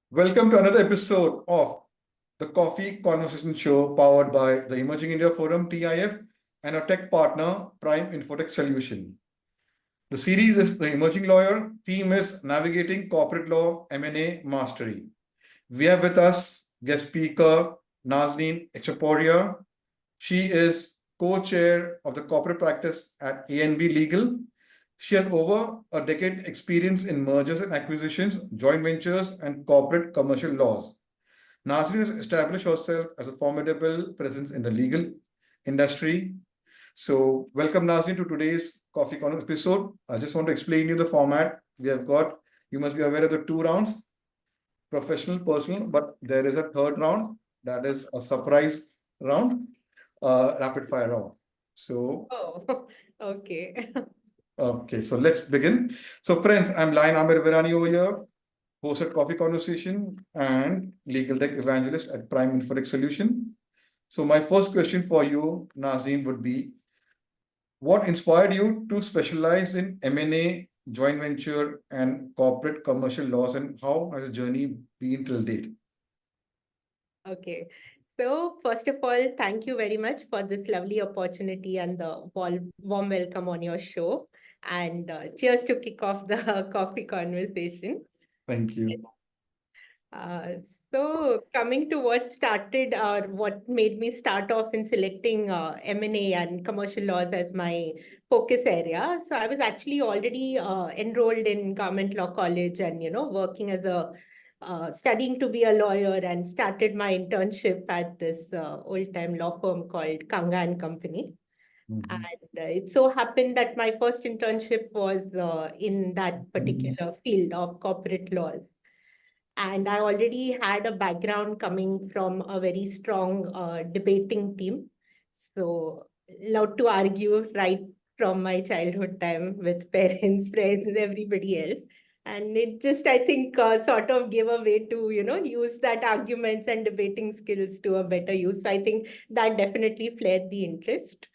Welcome to another episode of the Coffee Conversation Show powered by the Emerging India Forum TIF and our tech partner Prime Infotech Solution. The series is The Emerging Lawyer. Theme is Navigating Corporate Law M&A Mastery. We have with us guest speaker Nazneen Ichhaporia. She is co-chair of the corporate practice at ANB Legal. She has over a decade experience in mergers and acquisitions, joint ventures, and corporate commercial laws. Nazneen has established herself as a formidable presence in the legal industry. So, welcome Nazneen to today's Coffee Corner episode. I just want to explain you the format. We have got, you must be aware of the 2 rounds, professional, personal, but there is a third round that is a surprise round, rapid fire round. So, Okay. okay, so let's begin. So, friends, I'm Lion Amir Virani over here, host at Coffee Conversation and legal tech evangelist at Prime Infotech Solution. So, my first question for you, Nazneen, would be what inspired you to specialize in M&A, joint venture, and corporate commercial laws, and how has the journey been till date? Okay. So, first of all, thank you very much for this lovely opportunity and the warm welcome on your show. And cheers to kick off the coffee conversation. Thank Yes. you. Uh, so, coming to what started or what made me start off in selecting M&A and commercial laws as my focus area. So, I was actually already enrolled in government law college and, working as a studying to be a lawyer and started my internship at this old-time law firm called Kanga and Company. Mhm. And it so happened that my first internship was in that particular field of corporate laws. And I already had a background coming from a very strong debating team. So, love to argue right from my childhood time with parents, friends, and everybody else. And it just, I think, sort of gave a way to, use that arguments and debating skills to a better use. So, I think that definitely flared the interest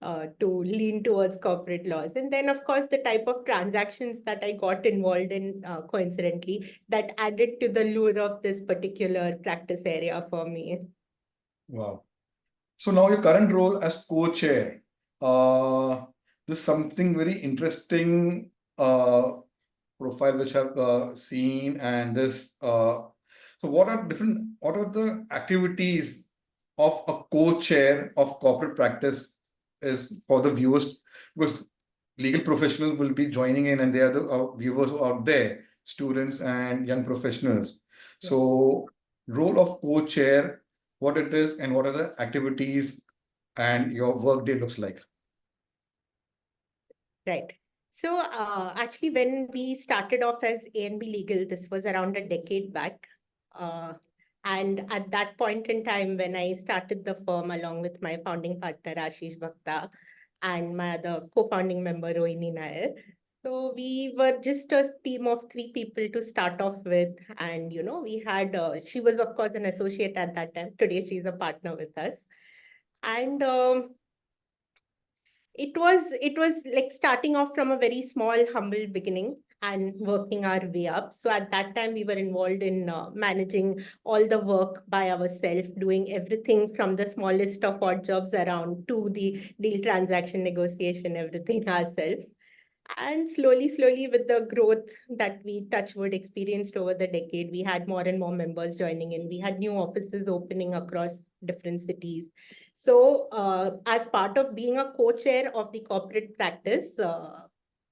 to lean towards corporate laws. And then, of course, the type of transactions that I got involved in coincidentally that added to the lure of this particular practice area for me. Wow. So now your current role as co-chair, uh, this is something very interesting profile which I've seen, and this. So what are the activities of a co-chair of corporate practice is for the viewers, because legal professionals will be joining in, and they are the viewers out there, students and young professionals. Yeah. So role of co-chair, what it is, and what are the activities and your work day looks like. Right. So actually, when we started off as ANB Legal, this was around a decade back. Uh, and at that point in time, when I started the firm along with my founding partner, Ashish Bhakta, and my other co-founding member, Rohini Nair. So we were just a team of 3 people to start off with. And, we had, she was, of course, an associate at that time. Today, she's a partner with us. And it was like starting off from a very small humble beginning and working our way up. So at that time we were involved in managing all the work by ourselves, doing everything from the smallest of odd jobs around to the deal transaction negotiation, everything ourselves. And slowly, with the growth that we touchwood experienced over the decade, we had more and more members joining in. We had new offices opening across different cities. So, as part of being a co-chair of the corporate practice,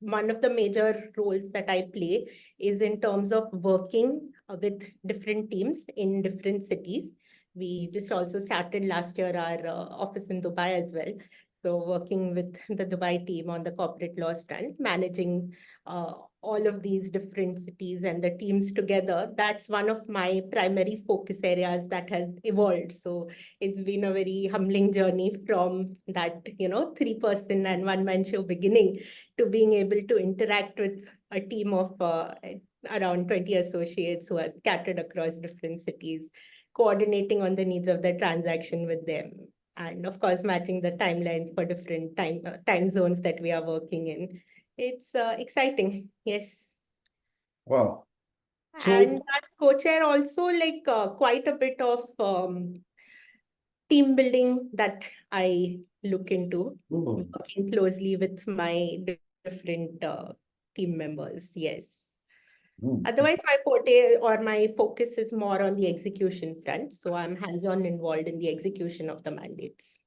one of the major roles that I play is in terms of working with different teams in different cities. We just also started last year our office in Dubai as well. So working with the Dubai team on the corporate laws front, managing all of these different cities and the teams together, that's one of my primary focus areas that has evolved. So it's been a very humbling journey from that, 3-person and one-man show beginning to being able to interact with a team of around 20 associates who are scattered across different cities, coordinating on the needs of the transaction with them, and of course matching the timelines for different time zones that we are working in. It's exciting. Yes. Wow. And So, as co-chair also like quite a bit of team building that I look into, oh, working closely with my different team members. Yes. oh, Otherwise, my forte or my focus is more on the execution front. So I'm hands-on involved in the execution of the mandates.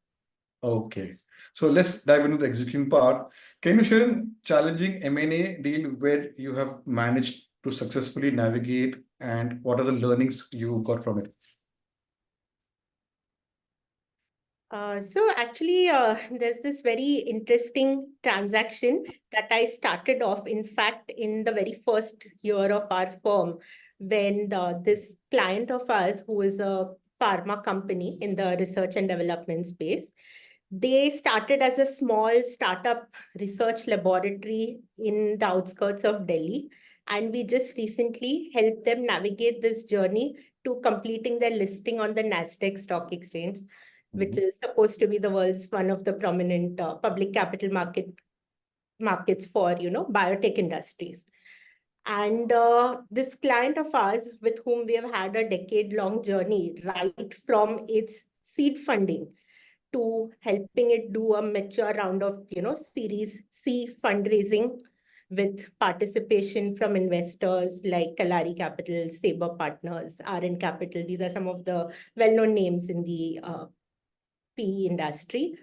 okay. So let's dive into the execution part. Can you share a challenging M&A deal where you have managed to successfully navigate, and what are the learnings you got from it? So actually, there's this very interesting transaction that I started off, in fact, in the very first year of our firm, when this client of ours, who is a pharma company in the research and development space, they started as a small startup research laboratory in the outskirts of Delhi. And we just recently helped them navigate this journey to completing their listing on the Nasdaq Stock Exchange, which is supposed to be the world's one of the prominent public capital markets for biotech industries. And this client of ours, with whom we have had a decade-long journey, right from its seed funding to helping it do a mature round of Series C fundraising with participation from investors like Kalari Capital, Sabre Partners, RN Capital. These are some of the well-known names in the PE industry.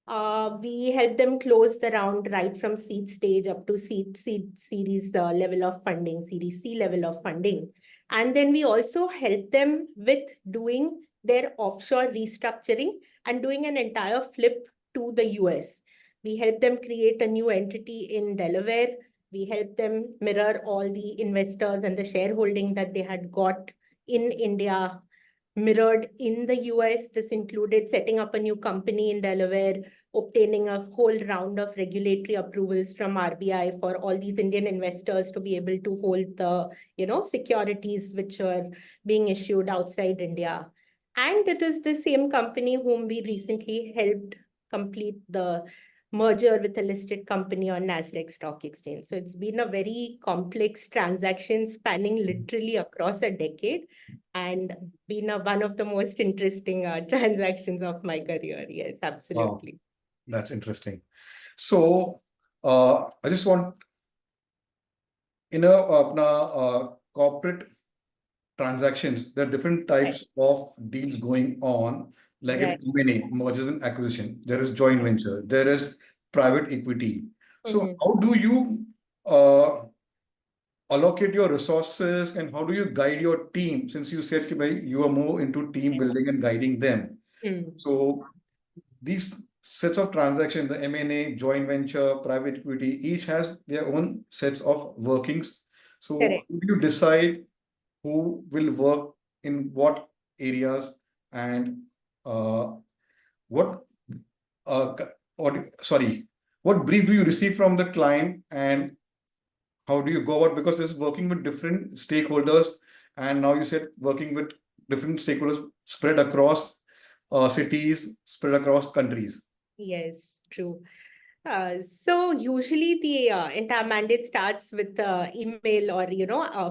We help them close the round right from seed stage up to seed series level of funding, Series C level of funding. And then we also help them with doing their offshore restructuring and doing an entire flip to the US. We help them create a new entity in Delaware. We help them mirror all the investors and the shareholding that they had got in India mirrored in the US. This included setting up a new company in Delaware, obtaining a whole round of regulatory approvals from RBI for all these Indian investors to be able to hold the, securities which are being issued outside India. And it is the same company whom we recently helped complete the merger with a listed company on Nasdaq Stock Exchange. So it's been a very complex transaction spanning literally across a decade and been one of the most interesting transactions of my career. Yes, Wow, absolutely. that's interesting. So, I just want, corporate transactions, there are different Right, types of deals going on, like in right. M&A, mergers and acquisition. There is joint venture, there is private equity. So Mhm. how do you uh, allocate your resources, and how do you guide your team? Since you said you are more into team building and guiding them. Mm. So these sets of transactions, the M&A, joint venture, private equity, each has their own sets of workings. So Correct. how do you decide who will work in what areas, and uh, what sorry, what brief do you receive from the client, and how do you go about, because this is working with different stakeholders, and now you said working with different stakeholders spread across cities, spread across countries. Yes, true. So usually the entire mandate starts with email or,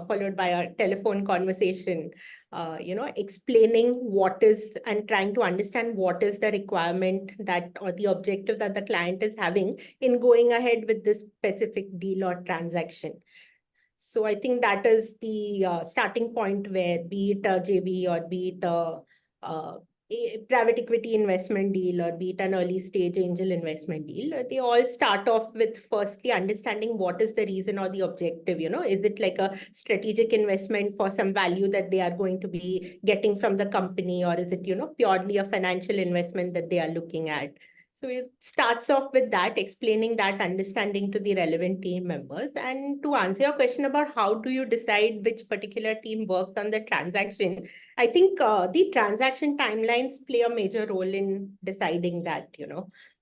followed by a telephone conversation, explaining what is and trying to understand what is the requirement that or the objective that the client is having in going ahead with this specific deal or transaction. So I think that is the starting point where be it a JV or be it a private equity investment deal or be it an early stage angel investment deal, they all start off with firstly understanding what is the reason or the objective. Is it like a strategic investment for some value that they are going to be getting from the company, or is it, purely a financial investment that they are looking at? So it starts off with that, explaining that understanding to the relevant team members. And to answer your question about how do you decide which particular team works on the transaction, I think the transaction timelines play a major role in deciding that,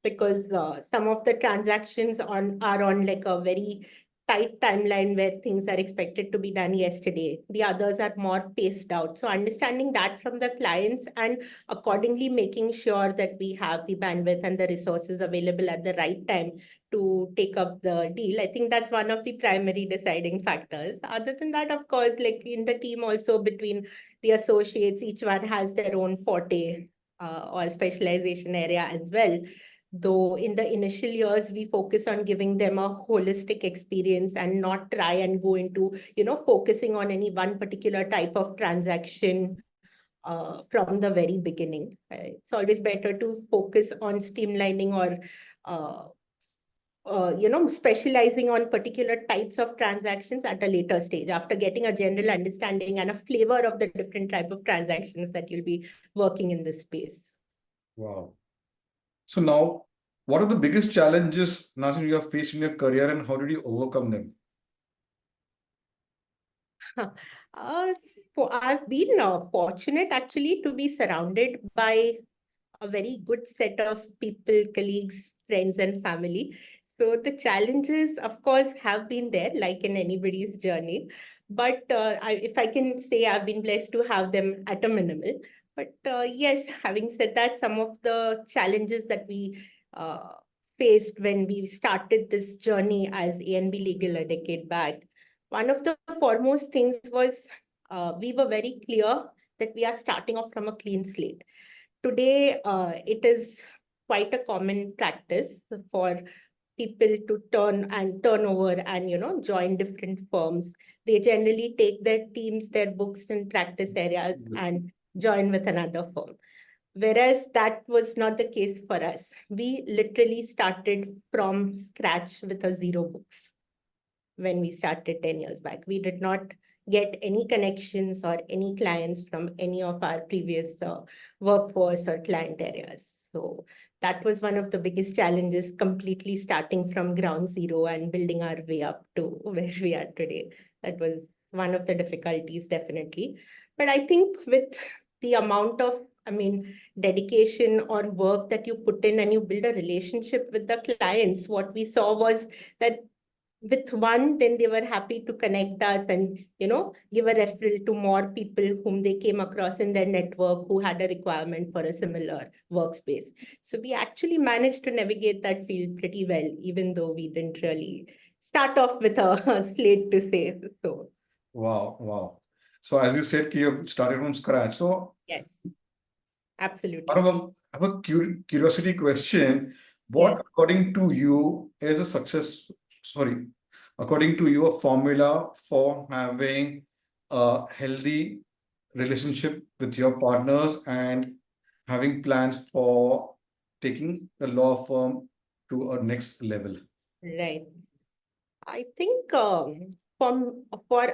because some of the transactions are on like a very tight timeline where things are expected to be done yesterday. The others are more paced out. So understanding that from the clients and accordingly making sure that we have the bandwidth and the resources available at the right time to take up the deal. I think that's one of the primary deciding factors. Other than that, of course, like in the team also between the associates, each one has their own forte or specialization area as well. Though in the initial years, we focus on giving them a holistic experience and not try and go into, focusing on any one particular type of transaction from the very beginning. It's always better to focus on streamlining or specializing on particular types of transactions at a later stage after getting a general understanding and a flavor of the different type of transactions that you'll be working in this space. Wow. So now, what are the biggest challenges, Nazneen, you have faced in your career, and how did you overcome them? I've been fortunate actually to be surrounded by a very good set of people, colleagues, friends, and family. So the challenges, of course, have been there, like in anybody's journey. But if I can say, I've been blessed to have them at a minimal. But yes, having said that, some of the challenges that we faced when we started this journey as ANB Legal a decade back, one of the foremost things was we were very clear that we are starting off from a clean slate. Today, it is quite a common practice for people to turn over and join different firms. They generally take their teams, their books and practice areas and join with another firm. Whereas that was not the case for us. We literally started from scratch with a zero books when we started 10 years back. We did not get any connections or any clients from any of our previous workforce or client areas. So that was one of the biggest challenges, completely starting from ground zero and building our way up to where we are today. That was one of the difficulties, definitely. But I think with the amount of, dedication or work that you put in and you build a relationship with the clients, what we saw was that with one, then they were happy to connect us and, give a referral to more people whom they came across in their network who had a requirement for a similar workspace. So we actually managed to navigate that field pretty well, even though we didn't really start off with a slate to say so. Wow, wow. So as you said, you have started from scratch. So yes, absolutely. I have a curiosity question. What, Yes. according to you, is a success? Sorry, according to you, a formula for having a healthy relationship with your partners and having plans for taking the law firm to a next level? Right. I think for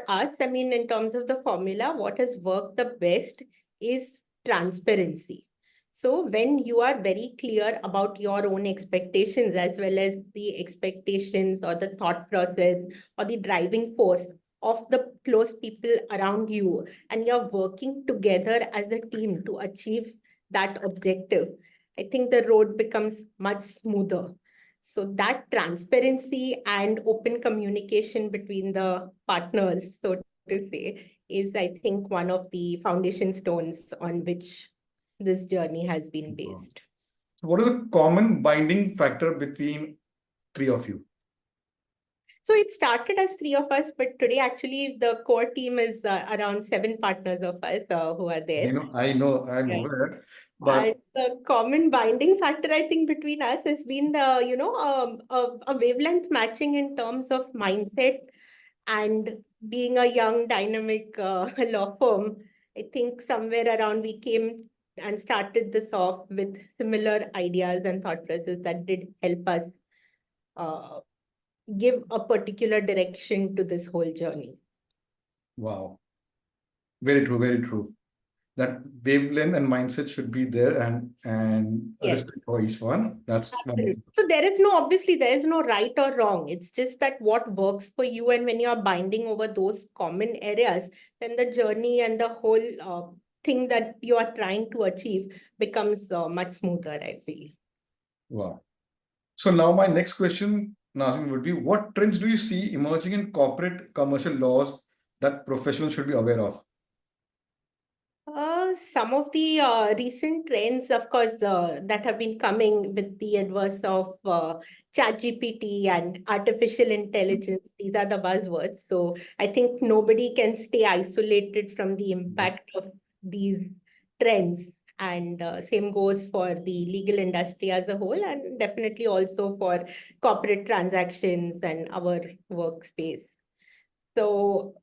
us, in terms of the formula, what has worked the best is transparency. So when you are very clear about your own expectations as well as the expectations or the thought process or the driving force of the close people around you, and you're working together as a team to achieve that objective, I think the road becomes much smoother. So that transparency and open communication between the partners, so to say, is, I think, one of the foundation stones on which this journey has been based. So what is the common binding factor between three of you? So it started as three of us, but today actually the core team is around 7 partners of us who are there. I'm Yeah. aware, but And the common binding factor, I think, between us has been a wavelength matching in terms of mindset and being a young, dynamic law firm. I think somewhere around we came and started this off with similar ideas and thought process that did help us uh, give a particular direction to this whole journey. wow, very true, very true. That wavelength and mindset should be there, and Yes. respect for each one. That's Absolutely. So obviously there is no right or wrong. It's just that what works for you, and when you're binding over those common areas, then the journey and the whole thing that you are trying to achieve becomes much smoother, I feel. wow. So now my next question Nazneen, would be what trends do you see emerging in corporate commercial laws that professionals should be aware of? Some of the recent trends, of course, that have been coming with the adverse of ChatGPT and artificial intelligence, these are the buzzwords. So I think nobody can stay isolated from the impact of these trends. And same goes for the legal industry as a whole, and definitely also for corporate transactions and our workspace. So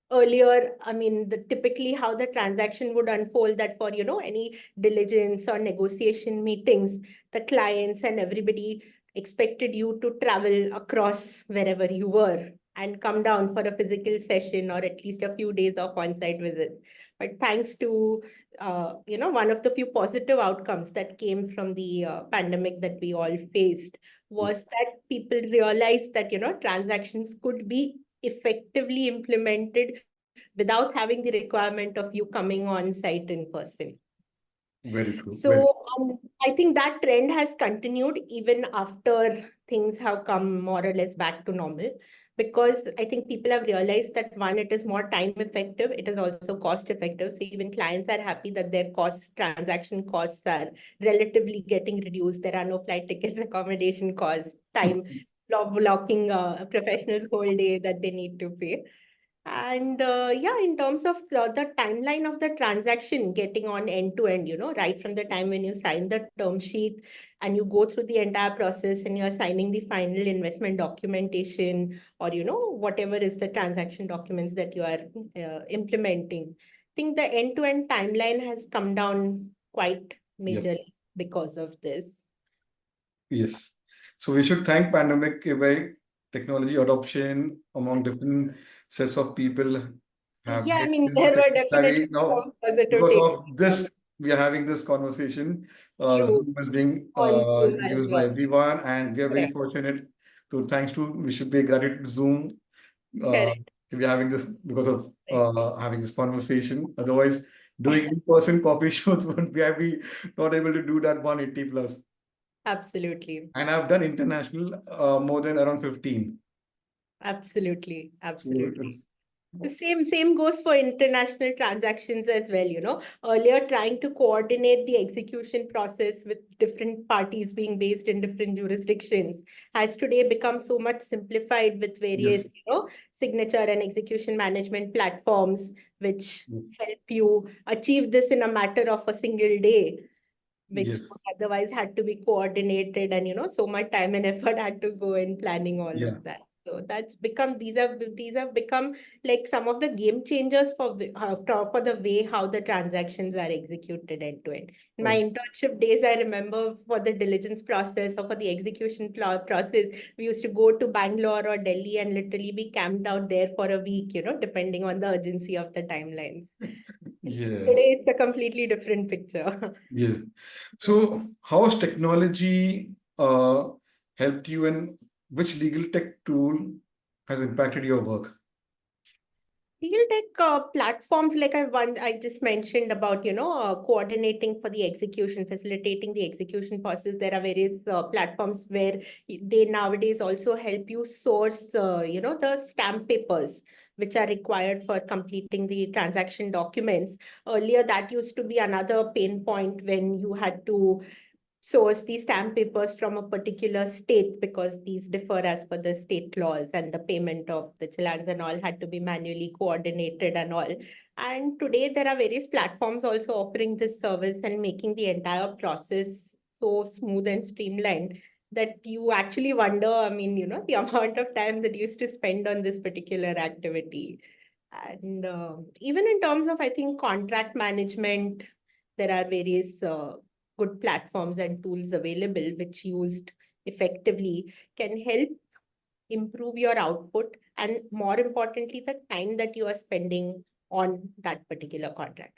earlier, I mean, typically how the transaction would unfold, that for, any diligence or negotiation meetings, the clients and everybody expected you to travel across wherever you were and come down for a physical session or at least a few days of on-site visit. But thanks to, one of the few positive outcomes that came from the pandemic that we all faced Yes. was that people realized that, transactions could be effectively implemented without having the requirement of you coming on site in person. Very true. Very. So I think that trend has continued even after things have come more or less back to normal, because I think people have realized that one, it is more time effective, it is also cost effective. So even clients are happy that their transaction costs are relatively getting reduced. There are no flight tickets, accommodation costs, time blocking a professional's whole day that they need to pay. And yeah, in terms of the timeline of the transaction getting on end to end, right from the time when you sign the term sheet and you go through the entire process and you're signing the final investment documentation, or, whatever is the transaction documents that you are implementing. I think the end to end timeline has come down quite Yep. majorly because of this. Yes. So we should thank pandemic by technology adoption among different sets of people have Yeah, I mean, been there were savvy definitely now. some positive Because takes of from this, we are having this conversation. true Zoom is being on Zoom as used by well. everyone, and we are very Correct. fortunate to, thanks to, we should be gratitude to Zoom. Correct. We are having this because of Right. having this conversation. Otherwise, doing in-person coffee shows would be not able to do that 180 plus. Absolutely. And I've done international more than around 15. Absolutely. So Absolutely. it's, The same goes for international transactions as well. Earlier trying to coordinate the execution process with different parties being based in different jurisdictions has today become so much simplified with various, yes, signature and execution management platforms, which yes, help you achieve this in a matter of a single day, which yes, otherwise had to be coordinated, and so much time and effort had to go in planning all yeah. of that. So that's become, these have become like some of the game changers for the way how the transactions are executed end to end. In my Oh, internship days, I remember for the diligence process or for the execution process, we used to go to Bangalore or Delhi and literally be camped out there for a week, depending on the urgency of the timeline. yes, Today, it's a completely different picture. yes. So, how has technology helped you, and which legal tech tool has impacted your work? Legal tech platforms, like I just mentioned about, coordinating for the execution, facilitating the execution process. There are various platforms where they nowadays also help you source, the stamp papers which are required for completing the transaction documents. Earlier, that used to be another pain point when you had to source these stamp papers from a particular state, because these differ as per the state laws, and the payment of the challans and all had to be manually coordinated and all. And today there are various platforms also offering this service and making the entire process so smooth and streamlined that you actually wonder, I mean, the amount of time that you used to spend on this particular activity. And even in terms of, I think, contract management, there are various good platforms and tools available which used effectively can help improve your output, and more importantly, the time that you are spending on that particular contract.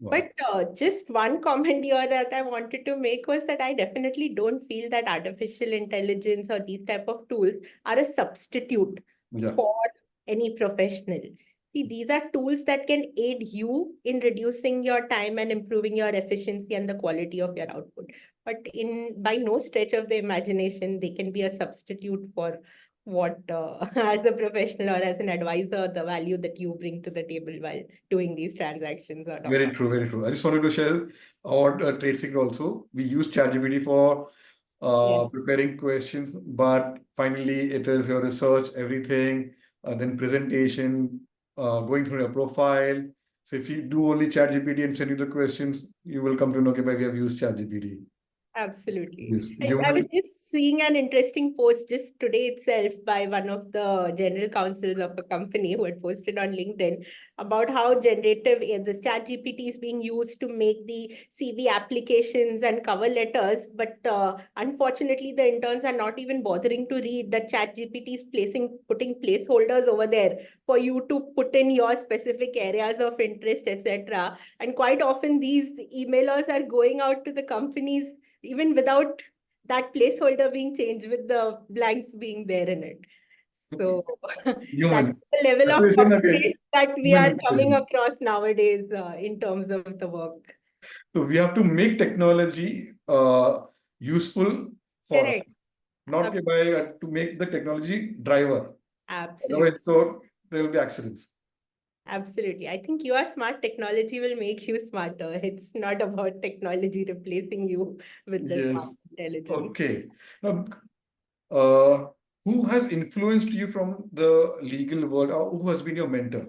Wow. But just one comment here that I wanted to make was that I definitely don't feel that artificial intelligence or these type of tools are a substitute Yeah. for any professional. See, these are tools that can aid you in reducing your time and improving your efficiency and the quality of your output. but by no stretch of the imagination, they can be a substitute for what, as a professional or as an advisor, the value that you bring to the table while doing these transactions or Very true, very true. I just wanted to share our trade secret also. We use ChatGPT for Yes. preparing questions, but finally it is your research, everything, then presentation, going through your profile. So if you do only ChatGPT and send you the questions, you will come to know, okay, we have used ChatGPT. Absolutely. Yes, I was just seeing an interesting post just today itself by one of the general counsels of a company who had posted on LinkedIn about how generative the chat GPT is being used to make the CV applications and cover letters. But unfortunately, the interns are not even bothering to read. The chat GPT is putting placeholders over there for you to put in your specific areas of interest, etc. And quite often these emailers are going out to the companies even without that placeholder being changed, with the blanks being there in it. So that's human. the level That of is copy that we human are coming limitation. across nowadays in terms of the work. So we have to make technology useful for us, Correct. not Ab- by to make the technology driver. Absolutely. Otherwise, so there will be accidents. Absolutely. I think your smart technology will make you smarter. It's not about technology replacing you with the smart Yes. intelligence. Okay. Now, uh, who has influenced you from the legal world, or who has been your mentor?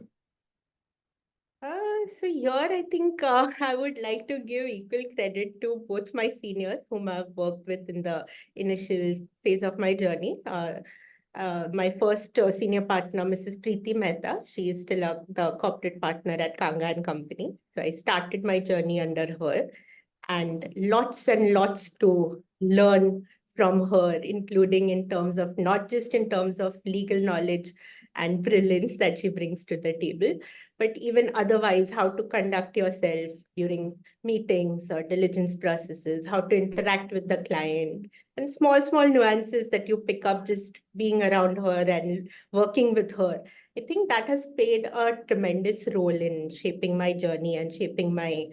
So here I think I would like to give equal credit to both my seniors whom I've worked with in the initial phase of my journey. My first senior partner, Mrs. Preeti Mehta, she is still the corporate partner at Kanga and Company. So I started my journey under her, and lots to learn from her, including in terms of not just in terms of legal knowledge and brilliance that she brings to the table, but even otherwise, how to conduct yourself during meetings or diligence processes, how to interact with the client, and small nuances that you pick up just being around her and working with her. I think that has played a tremendous role in shaping my journey and shaping my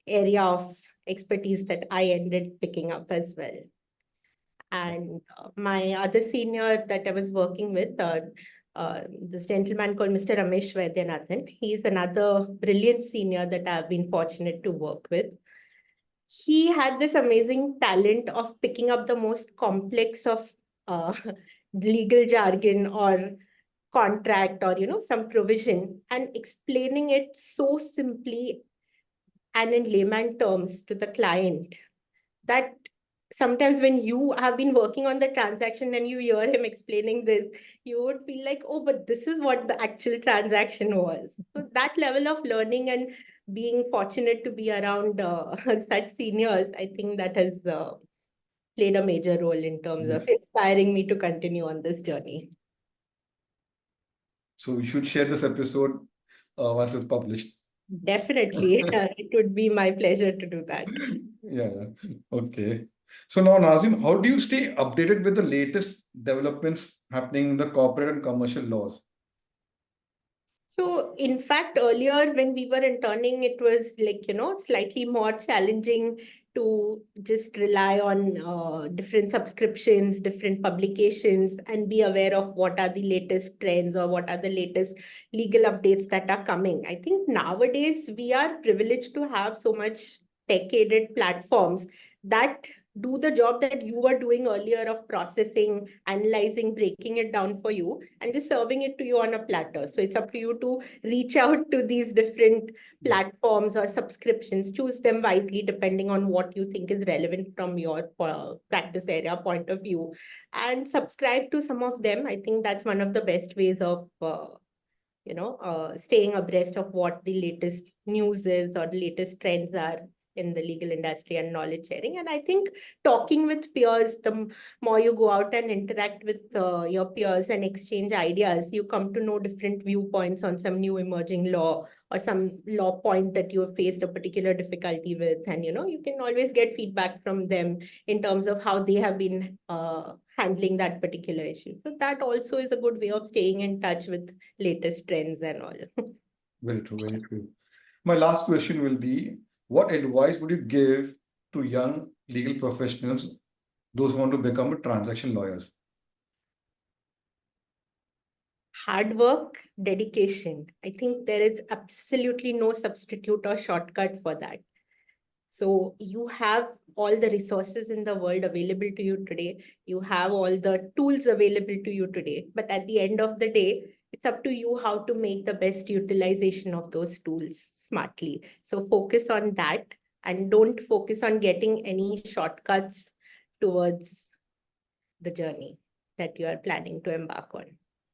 area of expertise that I ended picking up as well. And my other senior that I was working with, this gentleman called Mr. Ramesh Vaidyanathan, he's another brilliant senior that I've been fortunate to work with. He had this amazing talent of picking up the most complex of uh, legal jargon or contract or some provision and explaining it so simply and in layman terms to the client that sometimes when you have been working on the transaction and you hear him explaining this, you would feel like, oh, but this is what the actual transaction was. So that level of learning and being fortunate to be around such seniors, I think that has played a major role in terms of Yes. inspiring me to continue on this journey. So we should share this episode once it's published. Definitely, it would be my pleasure to do that. Yeah. Okay. So now, Nazim, how do you stay updated with the latest developments happening in the corporate and commercial laws? So, in fact, earlier when we were interning, it was like, slightly more challenging to just rely on different subscriptions, different publications, and be aware of what are the latest trends or what are the latest legal updates that are coming. I think nowadays we are privileged to have so much tech-aided platforms that do the job that you were doing earlier of processing, analyzing, breaking it down for you, and just serving it to you on a platter. So it's up to you to reach out to these different platforms or subscriptions, choose them wisely depending on what you think is relevant from your practice area point of view, and subscribe to some of them. I think that's one of the best ways of staying abreast of what the latest news is or the latest trends are in the legal industry and knowledge sharing. And I think talking with peers, the more you go out and interact with your peers and exchange ideas, you come to know different viewpoints on some new emerging law or some law point that you have faced a particular difficulty with. And, you can always get feedback from them in terms of how they have been handling that particular issue. So that also is a good way of staying in touch with latest trends and all. Very true, very true. My last question will be, what advice would you give to young legal professionals, those who want to become transaction lawyers? Hard work, dedication. I think there is absolutely no substitute or shortcut for that. So you have all the resources in the world available to you today. You have all the tools available to you today. But at the end of the day, it's up to you how to make the best utilization of those tools smartly. So focus on that and don't focus on getting any shortcuts towards the journey that you are planning to embark on.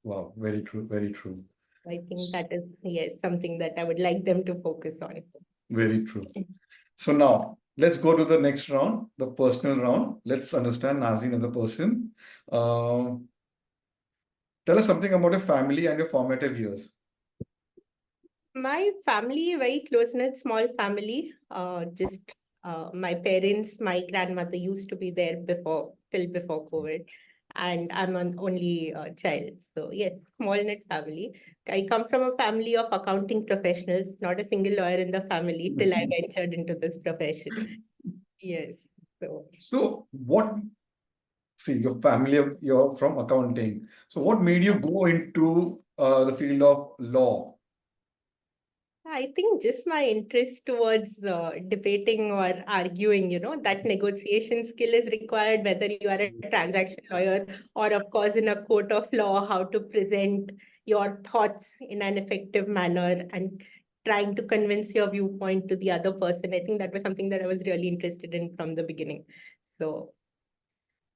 Wow, very true, very true. I think that is, yes, something that I would like them to focus on. Very true. So now let's go to the next round, the personal round. Let's understand Nazneen as a person. Tell us something about your family and your formative years. My family, very close-knit, small family. Just my parents, my grandmother used to be there till before COVID, and I'm an only child. So yes, small-knit family. I come from a family of accounting professionals, not a single lawyer in the family till I ventured into this profession. Yes. So your family, you're from accounting. So what made you go into the field of law? I think just my interest towards debating or arguing, that negotiation skill is required, whether you are a transaction lawyer or, of course, in a court of law, how to present your thoughts in an effective manner and trying to convince your viewpoint to the other person. I think that was something that I was really interested in from the beginning. So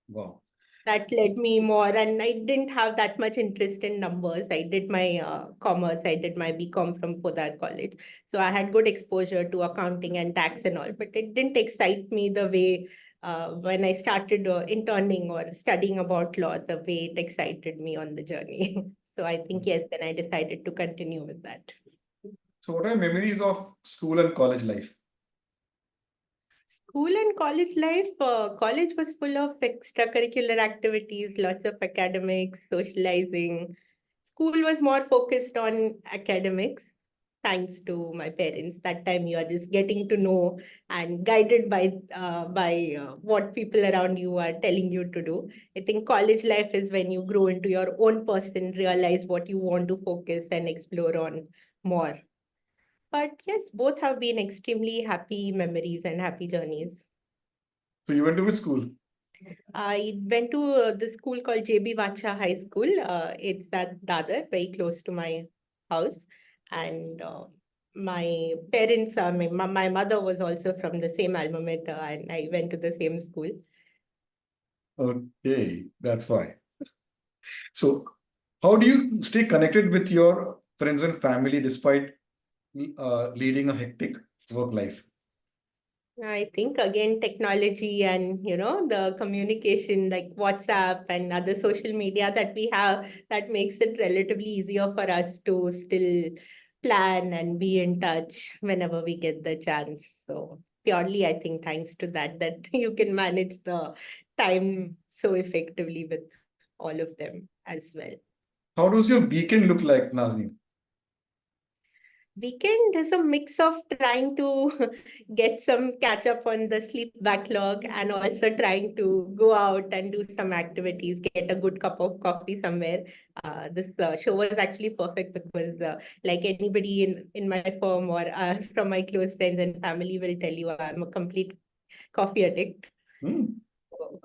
Wow. that led me more, and I didn't have that much interest in numbers. I did my commerce, I did my BCom from Podar College. So I had good exposure to accounting and tax and all, but it didn't excite me the way when I started interning or studying about law, the way it excited me on the journey. So I think, yes, then I decided to continue with that. So what are your memories of school and college life? School and college life, college was full of extracurricular activities, lots of academics, socializing. School was more focused on academics, thanks to my parents. That time you are just getting to know and guided by what people around you are telling you to do. I think college life is when you grow into your own person, realize what you want to focus and explore on more. But yes, both have been extremely happy memories and happy journeys. So you went to which school? I went to the school called JB Vacha High School. It's at Dadar, very close to my house. And my parents, my mother was also from the same alma mater, and I went to the same school. Okay, that's why. So how do you stay connected with your friends and family despite leading a hectic work life? I think again, technology and the communication like WhatsApp and other social media that we have, that makes it relatively easier for us to still plan and be in touch whenever we get the chance. So purely, I think thanks to that you can manage the time so effectively with all of them as well. How does your weekend look like, Nazneen? Weekend is a mix of trying to get some catch up on the sleep backlog and also trying to go out and do some activities, get a good cup of coffee somewhere. This show was actually perfect because, like anybody in my firm or from my close friends and family will tell you, I'm a complete coffee addict. Hmm. So,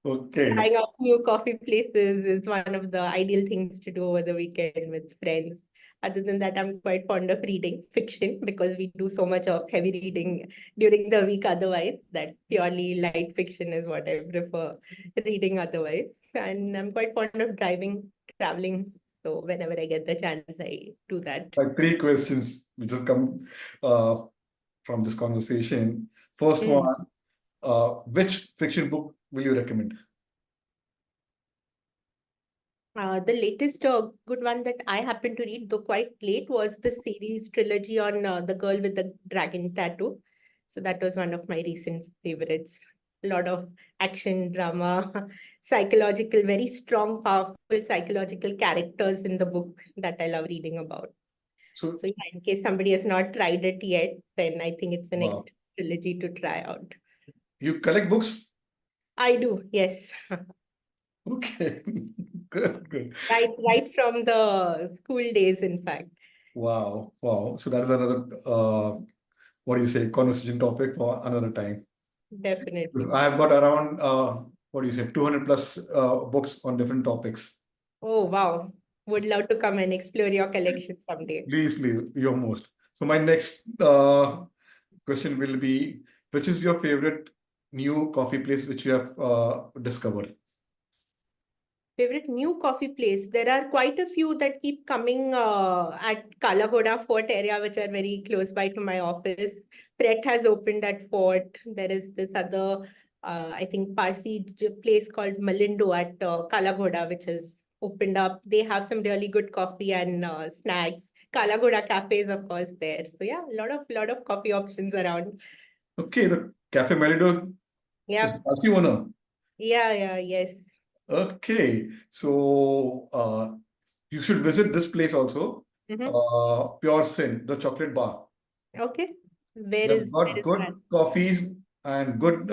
Okay. trying out new coffee places is one of the ideal things to do over the weekend with friends. Other than that, I'm quite fond of reading fiction because we do so much of heavy reading during the week otherwise, that purely light fiction is what I prefer reading otherwise. And I'm quite fond of driving, traveling. So whenever I get the chance, I do that. Like three questions which have come uh, from this conversation. First Mm. one, which fiction book will you recommend? The latest good one that I happened to read, though quite late, was the series trilogy on The Girl with the Dragon Tattoo. So that was one of my recent favorites. A lot of action, drama, psychological, very strong, powerful psychological characters in the book that I love reading about. So, So yeah, in case somebody has not tried it yet, then I think it's an wow. trilogy to try out. You collect books? I do, yes. Okay, good, good. Right from the school days, in fact. Wow, wow. So that is another, what do you say, conversation topic for another time. Definitely. I have got around, what do you say, 200 plus books on different topics. Oh, wow. Would love to come and explore your collection someday. Please, please, your most. So my next question will be, which is your favorite new coffee place which you have discovered? Favorite new coffee place? There are quite a few that keep coming at Kalagoda Fort area, which are very close by to my office. Pret has opened at Fort. There is this other, I think, Parsi place called Malindo at Kalagoda, which has opened up. They have some really good coffee and snacks. Kalagoda Cafe is, of course, there. So yeah, lot of coffee options around. Okay, the Cafe Merido is Yeah, Parsi owner. yes. Okay, so you should visit this place also. Mm-hmm. Pure Sin, the chocolate bar. Okay. They've Where got is that? good coffees and good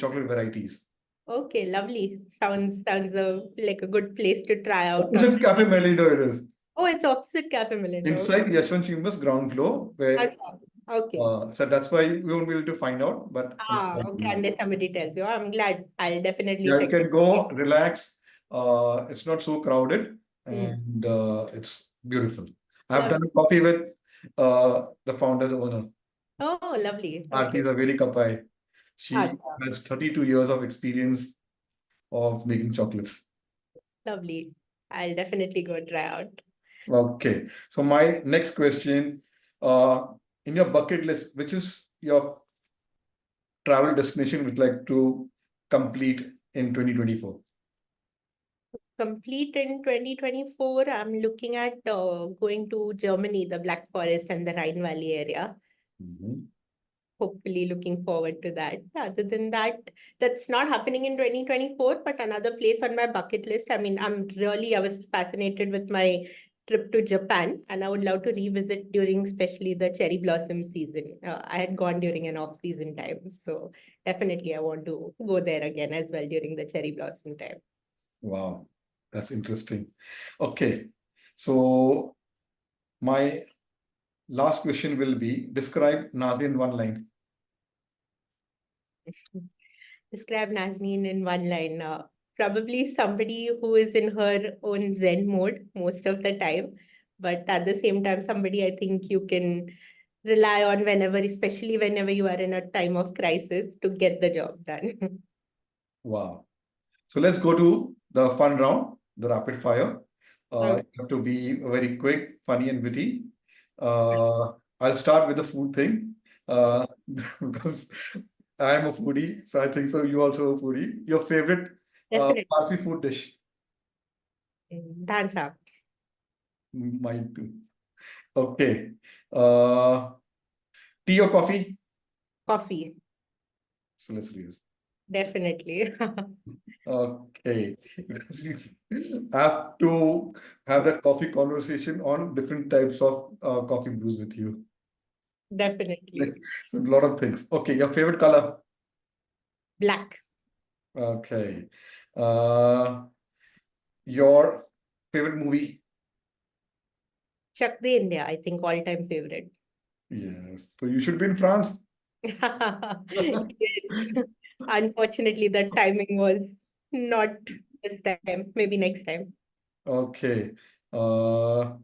chocolate varieties. Okay, lovely. Sounds like a good place to try out on. Opposite Cafe Melido it is. Oh, it's opposite Cafe Melindo. Inside Yashwant Chambers ground floor, where Okay. Okay. so that's why we won't be able to find out, but I'm Okay. Unless somebody tells you. I'm glad. I'll definitely yeah, you check can it. go relax. It's not so crowded Hmm. and it's beautiful. I've done Lovely. a coffee with the founder, the owner. Oh, lovely. Aarti Okay. Zaveri Kapai. She Acha. has 32 years of experience of making chocolates. Lovely. I'll definitely go try out. Okay. So my next question, uh, in your bucket list, which is your travel destination would like to complete in 2024? Complete in 2024, I'm looking at going to Germany, the Black Forest and the Rhine Valley area. Mhm. Hopefully looking forward to that. Other than that, that's not happening in 2024, but another place on my bucket list. I mean, I was fascinated with my trip to Japan, and I would love to revisit during especially the cherry blossom season. I had gone during an off-season time, so definitely I want to go there again as well during the cherry blossom time. Wow, that's interesting. Okay. So my last question will be describe Nazi in one line. Describe Nazneen in one line. Probably somebody who is in her own Zen mode most of the time, but at the same time, somebody I think you can rely on whenever, especially whenever you are in a time of crisis, to get the job done. Wow. So let's go to the fun round, the rapid fire. Okay, You have to be very quick, funny, and witty. I'll start with the food thing because I'm a foodie, so I think so. You also a foodie. Your favorite definitely. Parsi food dish? Dansa, Mine too. Okay. Uh, tea or coffee? coffee, So let's do this. definitely. Okay. Because you have to have that coffee conversation on different types of coffee brews with you. Definitely. So a lot of things. Okay, your favorite color? Black, Okay. Uh, your favorite movie? Chak De India, I think all-time favorite. Yes. So you should be in France. Yes. Unfortunately, the timing was not this time, maybe next time. Okay. Uh,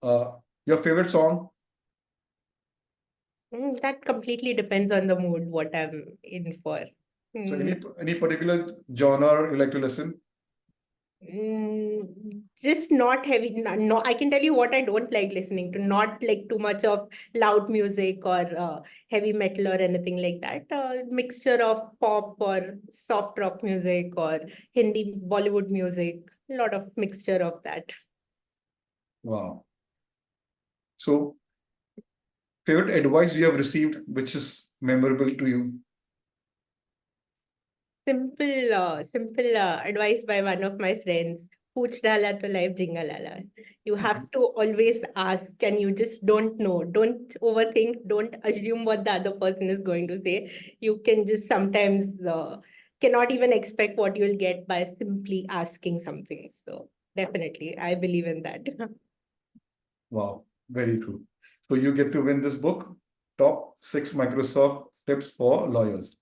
uh, your favorite song? That completely depends on the mood, what I'm in for. So Mm, any particular genre you like to listen? just not heavy. No, I can tell you what I don't like listening to. Not like too much of loud music or heavy metal or anything like that. Mixture of pop or soft rock music or Hindi Bollywood music. A lot of mixture of that. Wow. So favorite advice you have received, which is memorable to you? Simple advice by one of my friends. Pooch dala to life jingalala. You have to always ask, and you just don't know. Don't overthink. Don't assume what the other person is going to say. You can just sometimes cannot even expect what you'll get by simply asking something. So definitely, I believe in that. Wow, very true. So you get to win this book, Top 6 Microsoft Tips for Lawyers.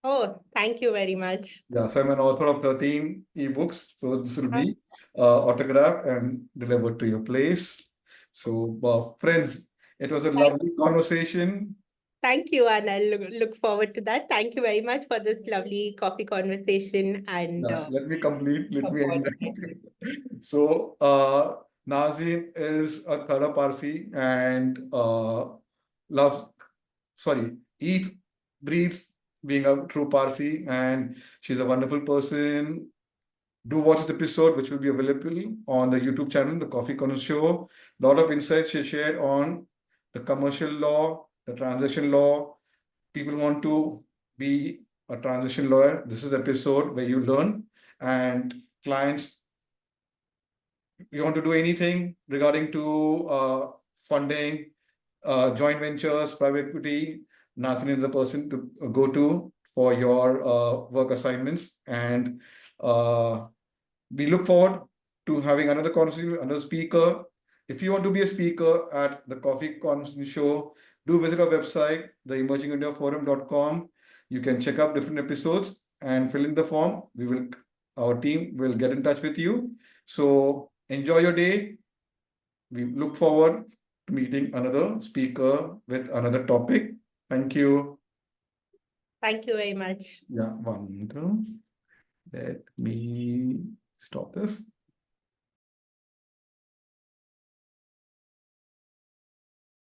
Oh, thank you very much. Yeah, so I'm an author of 13 ebooks. So this will be autographed and delivered to your place. So, friends, it was a lovely conversation. Thank you, and I look forward to that. Thank you very much for this lovely coffee conversation and Let me complete, let me end. opportunity. So, Nazneen is a Thara Parsi and loves, sorry, eats, breathes being a true Parsi, and she's a wonderful person. Do watch the episode, which will be available on the YouTube channel, the Coffee Conversation Show. A lot of insights she shared on the commercial law, the transaction law. People want to be a transaction lawyer. This is the episode where you learn, and clients, you want to do anything regarding to funding, joint ventures, private equity. Nazneen is the person to go to for your work assignments, and we look forward to having another conversation, another speaker. If you want to be a speaker at the Coffee Conversation Show, do visit our website, theemergingindiaforum.com. You can check out different episodes and fill in the form. Our team will get in touch with you. So enjoy your day. We look forward to meeting another speaker with another topic. Thank you. Thank you very much. Yeah, one minute. Let me stop this.